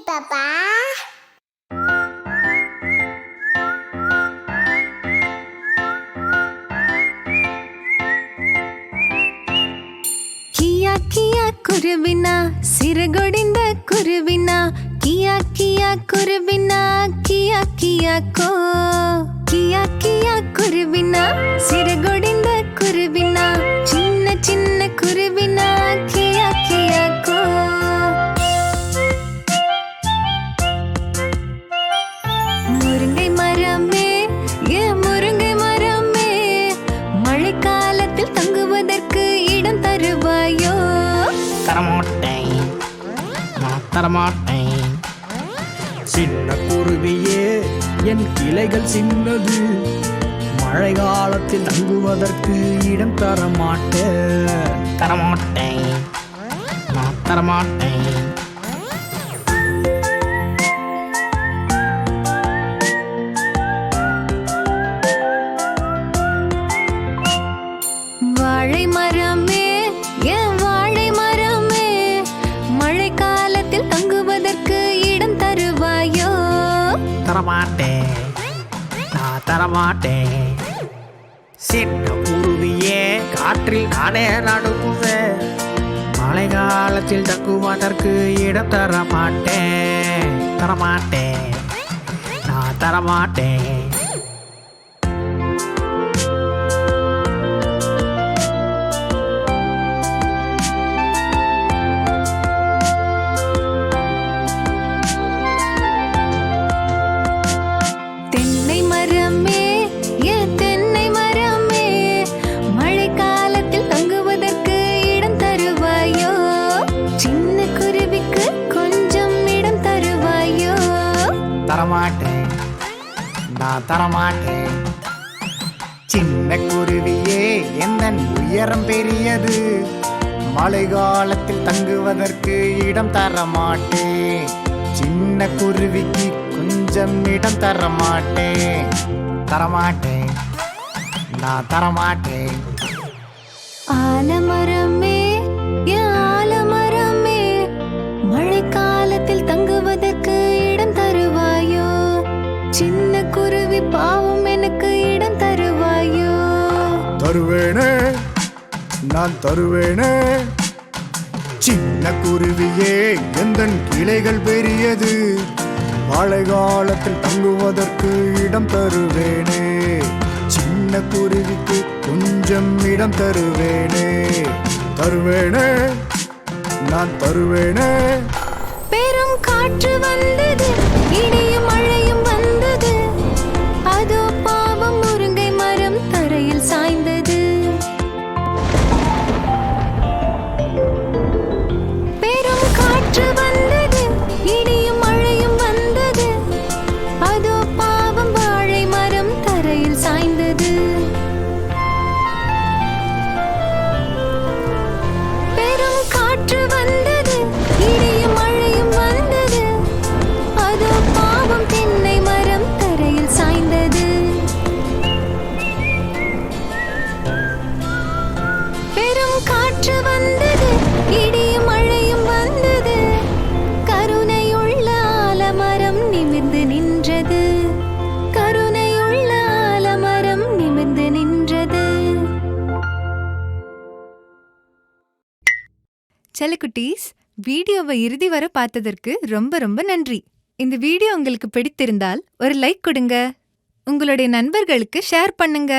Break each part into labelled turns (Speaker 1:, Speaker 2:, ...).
Speaker 1: பாப்பா.
Speaker 2: கியா கியா குருவினா சிறகொடிந்த குருவினா கியா கியா குருவினா கியா கியா கோ கியா கியா குருவினா சிறகொடிந்த குருவினா சின்ன சின்ன குருவினா கியா கியா கோ முருங்கை மரமே ஏ முருங்கை மரமே மழைக்காலத்தில் தங்குவதற்கு இடம் தருவாயோ?
Speaker 3: தரமாட்டேன், நான் தரமாட்டேன். சின்ன குருவியே என் கிளைகள் சின்னது, மழை காலத்தில் தங்குவதற்கு இடம் தரமாட்டேன். தரமாட்டேன், நான் தரமாட்டேன்.
Speaker 2: வாழை மரமே ஏன் வாழை மரமே மழைக்காலத்தில் தங்குவதற்கு இடம் தருவாயோ?
Speaker 3: தரமாட்டேன், நான் தரமாட்டேன். சின்ன குருவியே காற்றில் நானே நடுங்குவேன், மழை காலத்தில் தங்குவதற்கு இடம் தரமாட்டேன். தரமாட்டேன், நான் தரமாட்டேன்.
Speaker 2: தென்னை மரமே ஏன் தென்னை மரமே மழைக்காலத்தில் தங்குவதற்கு இடம் தருவாயோ? சின்ன குருவிக்கு கொஞ்சம் இடம் தருவாயோ?
Speaker 3: தரமாட்டேன், நான் தரமாட்டேன். சின்ன குருவியே எந்தன் உயரம் பெரியது, மழை காலத்தில் தங்குவதற்கு இடம் தரமாட்டேன். சின்ன குருவிக்கு கொஞ்சம் இடம் தரமாட்டேன். தரமாட்டேன், நான் தரமாட்டேன்.
Speaker 2: ஆலமரமே ஏன் ஆலமரமே மழைக்காலத்தில் தங்குவதற்கு இடம் தருவாயோ? சின்ன குருவி பாவம் எனக்கு இடம் தருவாயோ?
Speaker 3: தருவேனே, நான் தருவேனே. சின்ன குருவியே எந்தன் கிளைகள் பெரியது, மழை காலத்தில் தங்குவதற்கு இடம் தருவேனே. சின்ன குருவிக்கு கொஞ்சம் இடம் தருவேனே. தருவேனே, நான் தருவேனே.
Speaker 2: பெரும் காற்று வந்தது, இடியும் மழையும் வந்தது, அதோ பாவம் முருங்கை மரம் தரையில் சாய்ந்தது. பெரும் காற்று வந்தது, இடியும் மழையும் வந்தது, அதோ பாவம் வாழை மரம் தரையில் சாய்ந்தது. பெரும் காற்று வந்தது, இடியும் மழையும் வந்தது, அதோ பாவம் தென்னை மரம் தரையில் சாய்ந்தது. பெரும் காற்று வந்தது, இடியும் மழையும் வந்தது, கருணையுள்ள ஆலமரம் நிமிர்ந்து நின்றது. கருணையுள்ள ஆலமரம் நிமிர்ந்து நின்றது. செல்லக்குட்டீஸ், வீடியோவை இறுதி வரை பார்த்ததற்கு ரொம்ப ரொம்ப நன்றி. இந்த வீடியோ உங்களுக்கு பிடித்திருந்தால் ஒரு லைக் கொடுங்க, உங்களுடைய நண்பர்களுக்கு ஷேர் பண்ணுங்க.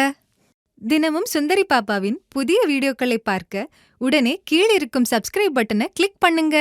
Speaker 2: தினமும் சுந்தரி பாப்பாவின் புதிய வீடியோக்களை பார்க்க உடனே கீழிருக்கும் சப்ஸ்கிரைப் பட்டனை கிளிக் பண்ணுங்க.